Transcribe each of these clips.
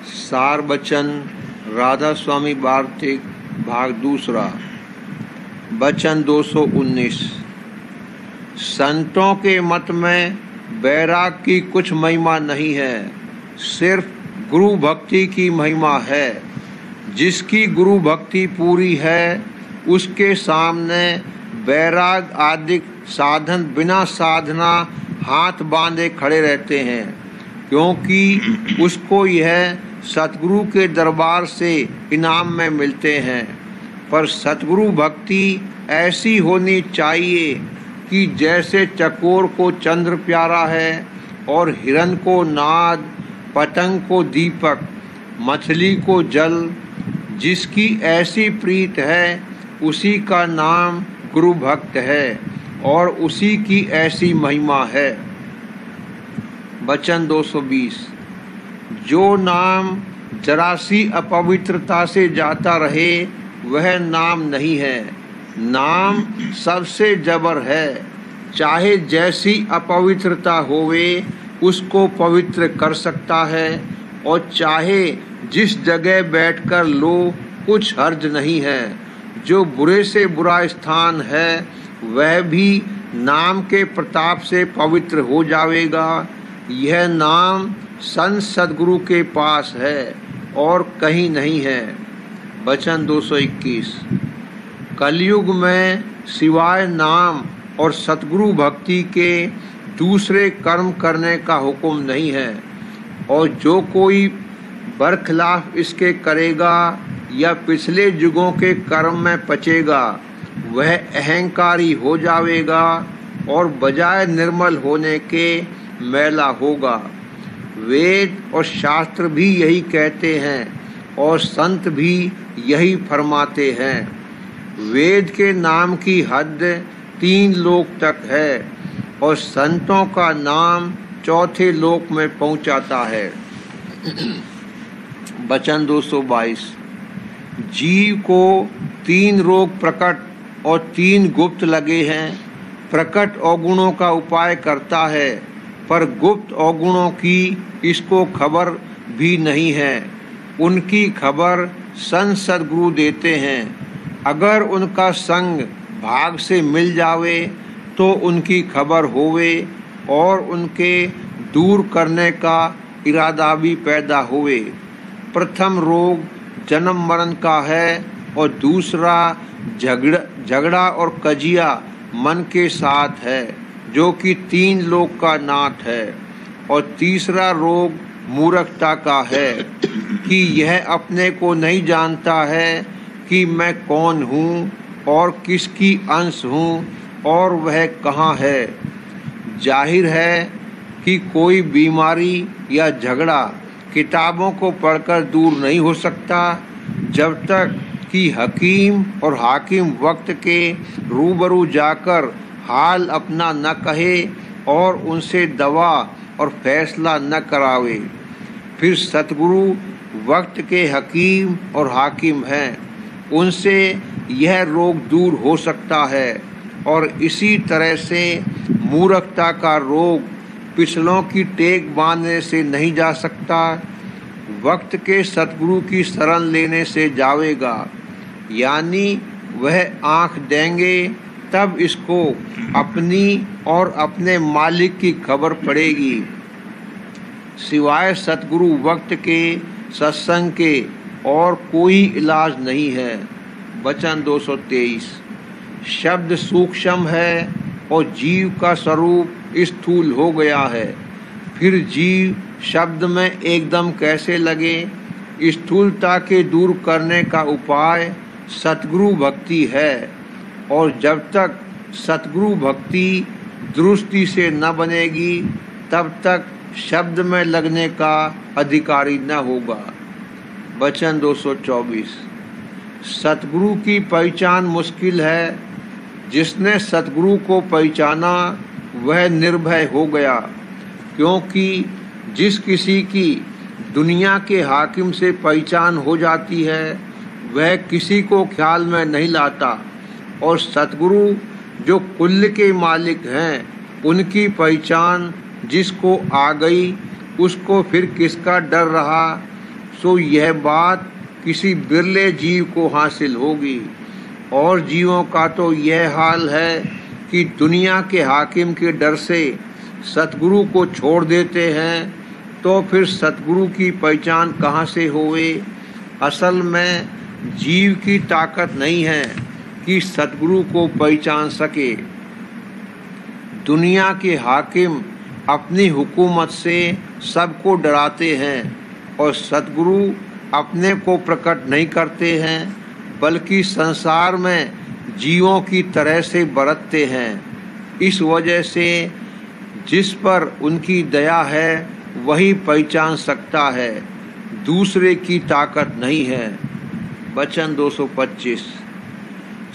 सार बचन राधा स्वामी वार्तिक भाग दूसरा। वचन 219। संतों के मत में बैराग की कुछ महिमा नहीं है, सिर्फ गुरु भक्ति की महिमा है। जिसकी गुरु भक्ति पूरी है उसके सामने बैराग आदि साधन बिना साधना हाथ बांधे खड़े रहते हैं, क्योंकि उसको यह सतगुरु के दरबार से इनाम में मिलते हैं। पर सतगुरु भक्ति ऐसी होनी चाहिए कि जैसे चकोर को चंद्र प्यारा है और हिरन को नाद, पतंग को दीपक, मछली को जल। जिसकी ऐसी प्रीत है उसी का नाम गुरु भक्त है और उसी की ऐसी महिमा है। वचन 220। जो नाम जरासी अपवित्रता से जाता रहे वह नाम नहीं है। नाम सबसे जबर है, चाहे जैसी अपवित्रता होवे उसको पवित्र कर सकता है, और चाहे जिस जगह बैठकर लो कुछ हर्ज नहीं है। जो बुरे से बुरा स्थान है वह भी नाम के प्रताप से पवित्र हो जाएगा। यह नाम संत सद्गुरु के पास है और कहीं नहीं है। वचन 221। कलयुग में सिवाय नाम और सतगुरु भक्ति के दूसरे कर्म करने का हुक्म नहीं है, और जो कोई बरखिलाफ इसके करेगा या पिछले युगों के कर्म में पचेगा वह अहंकारी हो जाएगा और बजाय निर्मल होने के मैला होगा। वेद और शास्त्र भी यही कहते हैं और संत भी यही फरमाते हैं। वेद के नाम की हद 3 लोक तक है और संतों का नाम 4थे लोक में पहुंचाता है। वचन 222। जीव को 3 रोग प्रकट और 3 गुप्त लगे हैं। प्रकट अवगुणों का उपाय करता है, पर गुप्त अवगुणों की इसको खबर भी नहीं है। उनकी खबर संत सद्गुरु देते हैं। अगर उनका संग भाग से मिल जावे तो उनकी खबर होवे और उनके दूर करने का इरादा भी पैदा होवे। प्रथम रोग जन्म मरण का है और दूसरा झगड़ा और कजिया मन के साथ है, जो कि 3 लोक का नाथ है। और तीसरा रोग मूर्खता का है कि यह अपने को नहीं जानता है कि मैं कौन हूँ और किसकी अंश हूँ और वह कहाँ है। जाहिर है कि कोई बीमारी या झगड़ा किताबों को पढ़कर दूर नहीं हो सकता, जब तक कि हकीम और हाकिम वक्त के रूबरू जाकर हाल अपना न कहे और उनसे दवा और फैसला न करावे। फिर सतगुरु वक्त के हकीम और हाकिम हैं, उनसे यह रोग दूर हो सकता है। और इसी तरह से मूर्खता का रोग पिछलों की टेक बांधने से नहीं जा सकता, वक्त के सतगुरु की शरण लेने से जावेगा। यानी वह आँख देंगे तब इसको अपनी और अपने मालिक की खबर पड़ेगी। सिवाय सतगुरु वक्त के सत्संग के और कोई इलाज नहीं है। वचन 223। शब्द सूक्ष्म है और जीव का स्वरूप स्थूल हो गया है। फिर जीव शब्द में एकदम कैसे लगे? स्थूलता के दूर करने का उपाय सतगुरु भक्ति है, और जब तक सतगुरु भक्ति दृष्टि से न बनेगी तब तक शब्द में लगने का अधिकारी न होगा। वचन 224। सतगुरु की पहचान मुश्किल है। जिसने सतगुरु को पहचाना वह निर्भय हो गया, क्योंकि जिस किसी की दुनिया के हाकिम से पहचान हो जाती है वह किसी को ख्याल में नहीं लाता, और सतगुरु जो कुल के मालिक हैं उनकी पहचान जिसको आ गई उसको फिर किसका डर रहा। सो यह बात किसी बिरले जीव को हासिल होगी। और जीवों का तो यह हाल है कि दुनिया के हाकिम के डर से सतगुरु को छोड़ देते हैं, तो फिर सतगुरु की पहचान कहाँ से होवे। असल में जीव की ताकत नहीं है कि सतगुरु को पहचान सके। दुनिया के हाकिम अपनी हुकूमत से सबको डराते हैं और सतगुरु अपने को प्रकट नहीं करते हैं, बल्कि संसार में जीवों की तरह से बरतते हैं। इस वजह से जिस पर उनकी दया है वही पहचान सकता है, दूसरे की ताकत नहीं है। वचन 225।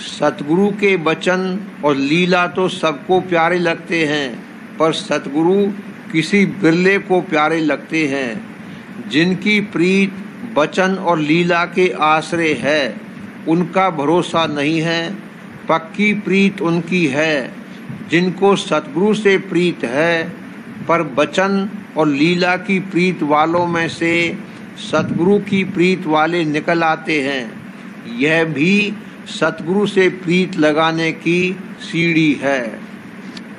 सतगुरु के वचन और लीला तो सबको प्यारे लगते हैं, पर सतगुरु किसी बिरले को प्यारे लगते हैं। जिनकी प्रीत वचन और लीला के आश्रय है उनका भरोसा नहीं है। पक्की प्रीत उनकी है जिनको सतगुरु से प्रीत है, पर वचन और लीला की प्रीत वालों में से सतगुरु की प्रीत वाले निकल आते हैं। यह भी सतगुरु से प्रीत लगाने की सीढ़ी है।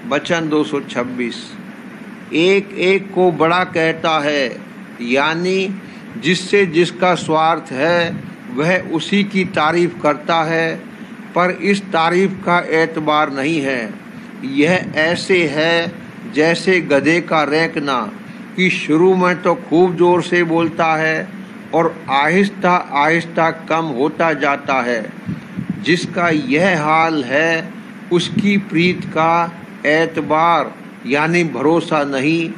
वचन 226। एक एक को बड़ा कहता है, यानी जिससे जिसका स्वार्थ है वह उसी की तारीफ करता है, पर इस तारीफ का एतबार नहीं है। यह ऐसे है जैसे गधे का रेंकना कि शुरू में तो खूब जोर से बोलता है और आहिस्ता आहिस्ता कम होता जाता है। जिसका यह हाल है उसकी प्रीत का एतबार यानी भरोसा नहीं।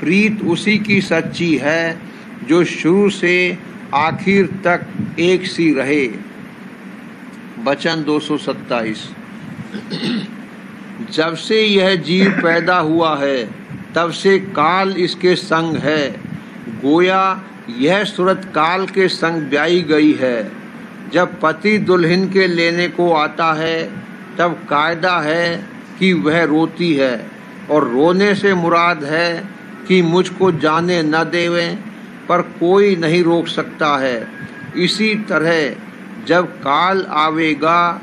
प्रीत उसी की सच्ची है जो शुरू से आखिर तक एक सी रहे। वचन 227। जब से यह जीव पैदा हुआ है तब से काल इसके संग है, गोया यह सूरत काल के संग ब्याई गई है। जब पति दुल्हन के लेने को आता है तब कायदा है कि वह रोती है, और रोने से मुराद है कि मुझको जाने न देवें, पर कोई नहीं रोक सकता है। इसी तरह जब काल आवेगा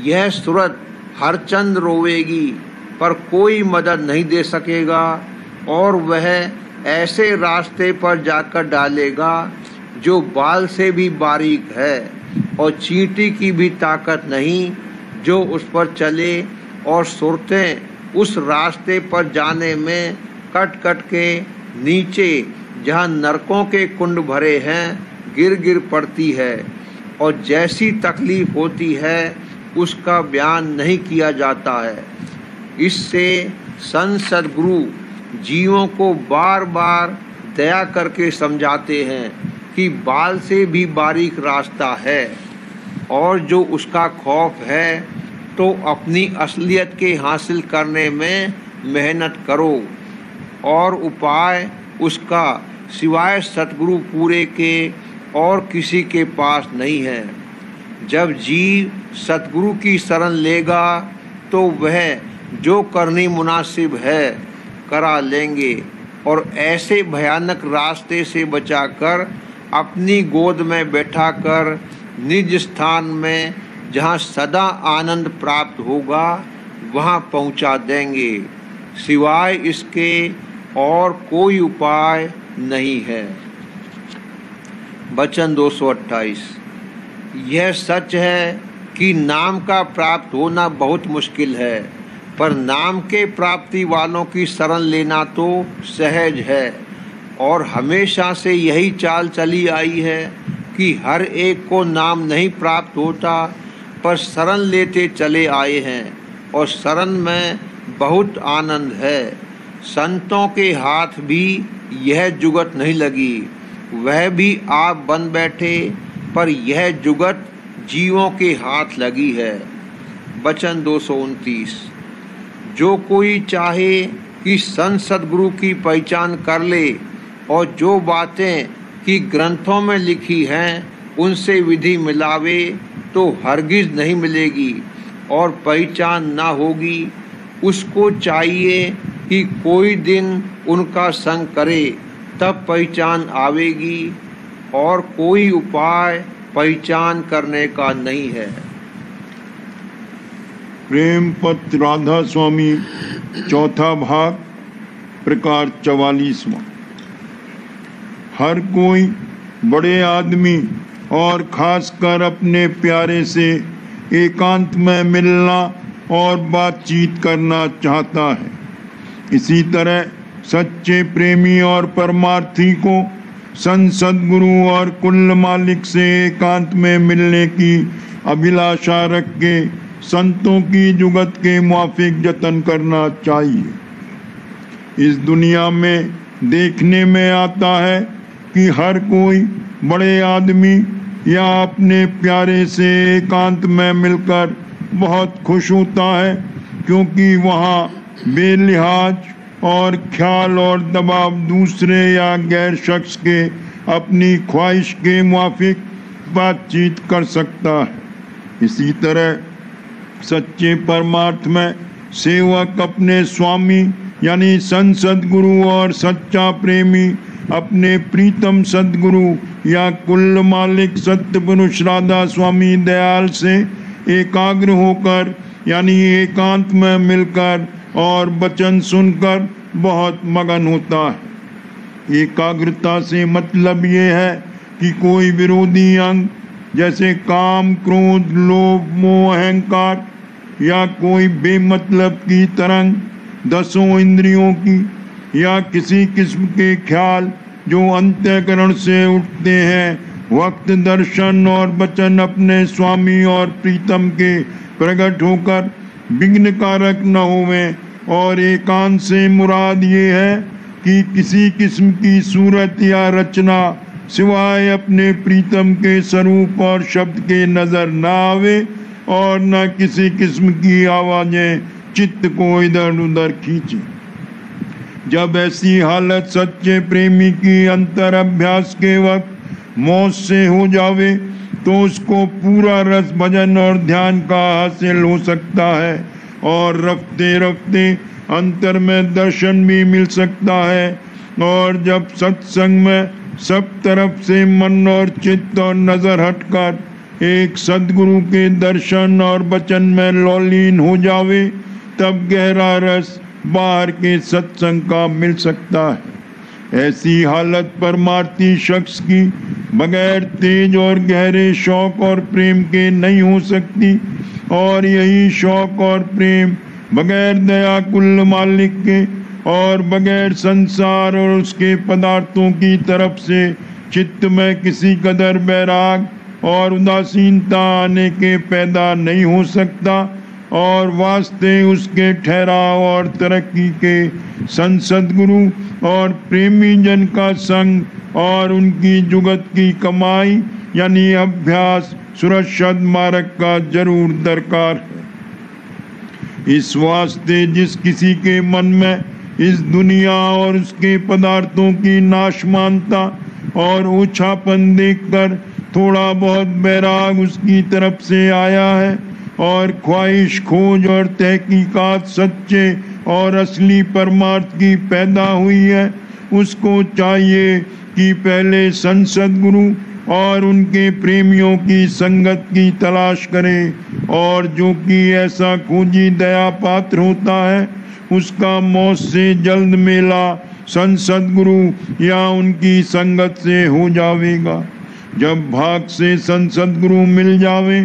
यह सूरत हर चंद रोवेगी, पर कोई मदद नहीं दे सकेगा, और वह ऐसे रास्ते पर जाकर डालेगा जो बाल से भी बारीक है, और चींटी की भी ताकत नहीं जो उस पर चले, और सुरतें उस रास्ते पर जाने में कट कट के नीचे जहाँ नरकों के कुंड भरे हैं गिर गिर पड़ती है, और जैसी तकलीफ होती है उसका बयान नहीं किया जाता है। इससे संत सद्गुरु जीवों को बार बार दया करके समझाते हैं कि बाल से भी बारीक रास्ता है, और जो उसका खौफ है तो अपनी असलियत के हासिल करने में मेहनत करो, और उपाय उसका सिवाय सतगुरु पूरे के और किसी के पास नहीं है। जब जीव सतगुरु की शरण लेगा तो वह जो करनी मुनासिब है करा लेंगे, और ऐसे भयानक रास्ते से बचाकर अपनी गोद में बैठाकर निज स्थान में जहाँ सदा आनंद प्राप्त होगा वहाँ पहुँचा देंगे। सिवाय इसके और कोई उपाय नहीं है। वचन 228। यह सच है कि नाम का प्राप्त होना बहुत मुश्किल है, पर नाम के प्राप्ति वालों की शरण लेना तो सहज है, और हमेशा से यही चाल चली आई है कि हर एक को नाम नहीं प्राप्त होता, पर शरण लेते चले आए हैं, और शरण में बहुत आनंद है। संतों के हाथ भी यह जुगत नहीं लगी, वह भी आप बन बैठे, पर यह जुगत जीवों के हाथ लगी है। वचन 229। जो कोई चाहे कि संत सद्गुरु की पहचान कर ले, और जो बातें कि ग्रंथों में लिखी हैं उनसे विधि मिलावे, तो हरगिज नहीं मिलेगी और पहचान ना होगी। उसको चाहिए कि कोई दिन उनका संग करे तब पहचान आवेगी, और कोई उपाय पहचान करने का नहीं है। प्रेम पत्र राधा स्वामी, चौथा भाग, प्रकार 44वां। हर कोई बड़े आदमी और खासकर अपने प्यारे से एकांत में मिलना और बातचीत करना चाहता है। इसी तरह सच्चे प्रेमी और परमार्थी को संत सद्गुरु और कुल मालिक से एकांत में मिलने की अभिलाषा रख के संतों की जुगत के मुआफिक जतन करना चाहिए। इस दुनिया में देखने में आता है कि हर कोई बड़े आदमी या अपने प्यारे से एकांत में मिलकर बहुत खुश होता है, क्योंकि वहाँ बेलिहाज और ख्याल और दबाव दूसरे या गैर शख्स के अपनी ख्वाहिश के मुआफिक बातचीत कर सकता है। इसी तरह सच्चे परमार्थ में सेवक अपने स्वामी यानी संत सद्गुरु और सच्चा प्रेमी अपने प्रीतम सद्गुरु या कुल मालिक सत्य पुरुष राधा स्वामी दयाल से एकाग्र होकर यानी एकांत में मिलकर और वचन सुनकर बहुत मगन होता है। एकाग्रता से मतलब ये है कि कोई विरोधी अंग जैसे काम, क्रोध, लोभ, मोह, अहंकार या कोई बेमतलब की तरंग, दसों इंद्रियों की या किसी किस्म के ख्याल जो अंतःकरण से उठते हैं, वक्त दर्शन और वचन अपने स्वामी और प्रीतम के प्रकट होकर विघ्न कारक न होवें। और एकांत से मुराद ये है कि किसी किस्म की सूरत या रचना सिवाय अपने प्रीतम के स्वरूप और शब्द के नजर न आवे, और न किसी किस्म की आवाजें चित्त को इधर उधर खींचे। जब ऐसी हालत सच्चे प्रेमी की अंतर अभ्यास के वक्त मौज से हो जावे तो उसको पूरा रस भजन और ध्यान का हासिल हो सकता है, और रफ्ते रफ्ते अंतर में दर्शन भी मिल सकता है। और जब सत्संग में सब तरफ से मन और चित्त और नजर हटकर एक सद्गुरु के दर्शन और वचन में लौलीन हो जावे, तब गहरा रस बाहर के सत्संग का मिल सकता है। ऐसी हालत परमार्थी शख्स की बगैर तेज और गहरे शौक और प्रेम के नहीं हो सकती, और यही शौक और प्रेम बगैर दया कुल मालिक के और बगैर संसार और उसके पदार्थों की तरफ से चित्त में किसी कदर बैराग और उदासीनता आने के पैदा नहीं हो सकता, और वास्ते उसके ठहराव और तरक्की के संत सद्गुरु और प्रेमी जन का संग और उनकी जुगत की कमाई यानी अभ्यास सुरक्षित मार्ग का जरूर दरकार है। इस वास्ते जिस किसी के मन में इस दुनिया और उसके पदार्थों की नाशमानता और ओछापन देखकर थोड़ा बहुत बैराग उसकी तरफ से आया है, और ख्वाहिश, खोज और तहकीकात सच्चे और असली परमार्थ की पैदा हुई है, उसको चाहिए कि पहले संत सद्गुरु और उनके प्रेमियों की संगत की तलाश करे, और जो कि ऐसा खोजी दया पात्र होता है उसका मौत से जल्द मेला संत सद्गुरु या उनकी संगत से हो जावेगा। जब भाग से संत सद्गुरु मिल जावे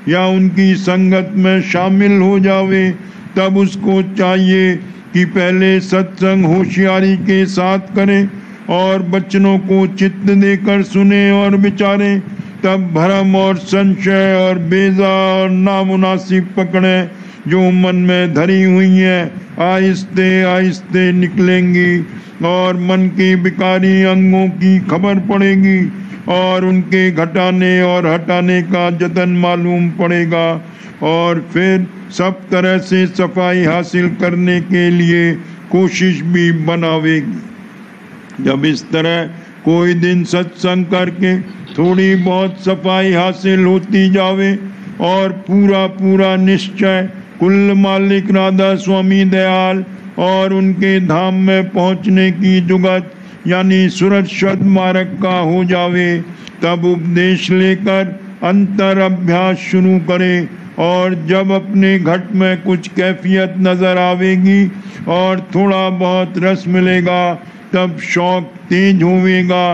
या उनकी संगत में शामिल हो जावे, तब उसको चाहिए कि पहले सत्संग होशियारी के साथ करे और बच्चनों को चित्त देकर सुने और विचारे। तब भ्रम और संशय और बेजा और नामुनासिब पकड़े जो मन में धरी हुई है आहिस्ते आहिस्ते निकलेंगी, और मन के विकारी अंगों की खबर पड़ेगी, और उनके घटाने और हटाने का जतन मालूम पड़ेगा, और फिर सब तरह से सफाई हासिल करने के लिए कोशिश भी बनावेगी। जब इस तरह कोई दिन सत्संग करके थोड़ी बहुत सफाई हासिल होती जावे और पूरा पूरा निश्चय कुल मालिक राधा स्वामी दयाल और उनके धाम में पहुँचने की जुगत यानी सुरक्षित मार्ग का हो जावे, तब उपदेश लेकर अंतर अभ्यास शुरू करें। और जब अपने घट में कुछ कैफियत नजर आवेगी और थोड़ा बहुत रस मिलेगा, तब शौक तेज होवेगा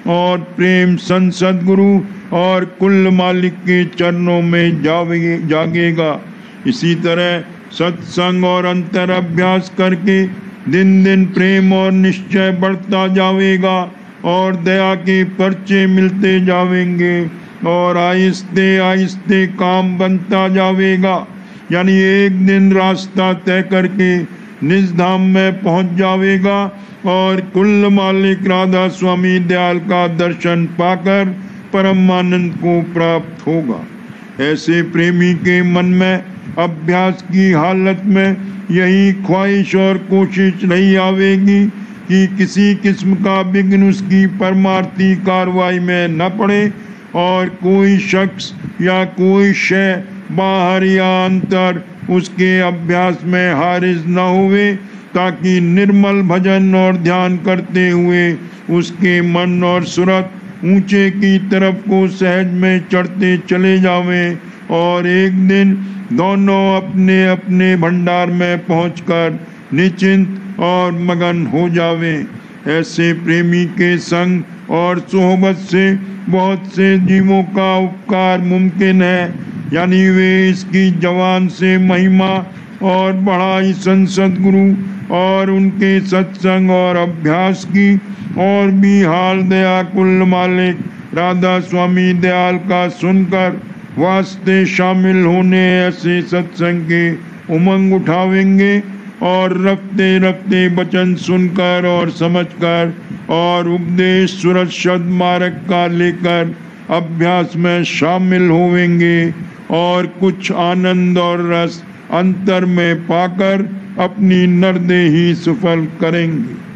और प्रेम संत सद्गुरु और कुल मालिक के चरणों में जागेगा। इसी तरह सत्संग और अंतर अभ्यास करके दिन दिन प्रेम और निश्चय बढ़ता जावेगा और दया के पर्चे मिलते जावेंगे और आहिस्ते आहिस्ते काम बनता जावेगा। यानी एक दिन रास्ता तय करके निज धाम में पहुंच जावेगा और कुल मालिक राधा स्वामी दयाल का दर्शन पाकर परम आनंद को प्राप्त होगा। ऐसे प्रेमी के मन में अभ्यास की हालत में यही ख्वाहिश और कोशिश नहीं आवेगी कि किसी किस्म का विघ्न उसकी परमार्थी कार्रवाई में न पड़े और कोई शख्स या कोई शय बाहर या अंतर उसके अभ्यास में हारिज न होवे, ताकि निर्मल भजन और ध्यान करते हुए उसके मन और सूरत ऊंचे की तरफ को सहज में चढ़ते चले जावें और एक दिन दोनों अपने अपने भंडार में पहुंचकर निश्चिंत और मगन हो जावें। ऐसे प्रेमी के संग और सोहबत से बहुत से जीवों का उपकार मुमकिन है, यानी वे इसकी जवान से महिमा और बढ़ाई संत सद्गुरु और उनके सत्संग और अभ्यास की और भी हाल दया कुल मालिक राधा स्वामी दयाल का सुनकर वास्ते शामिल होने ऐसे सत्संग के उमंग उठावेंगे और रफ्ते रफ्ते वचन सुनकर और समझकर और उपदेश सुरक्षित मार्ग का लेकर अभ्यास में शामिल होवेंगे और कुछ आनंद और रस अंतर में पाकर अपनी नरदेही सफल करेंगे।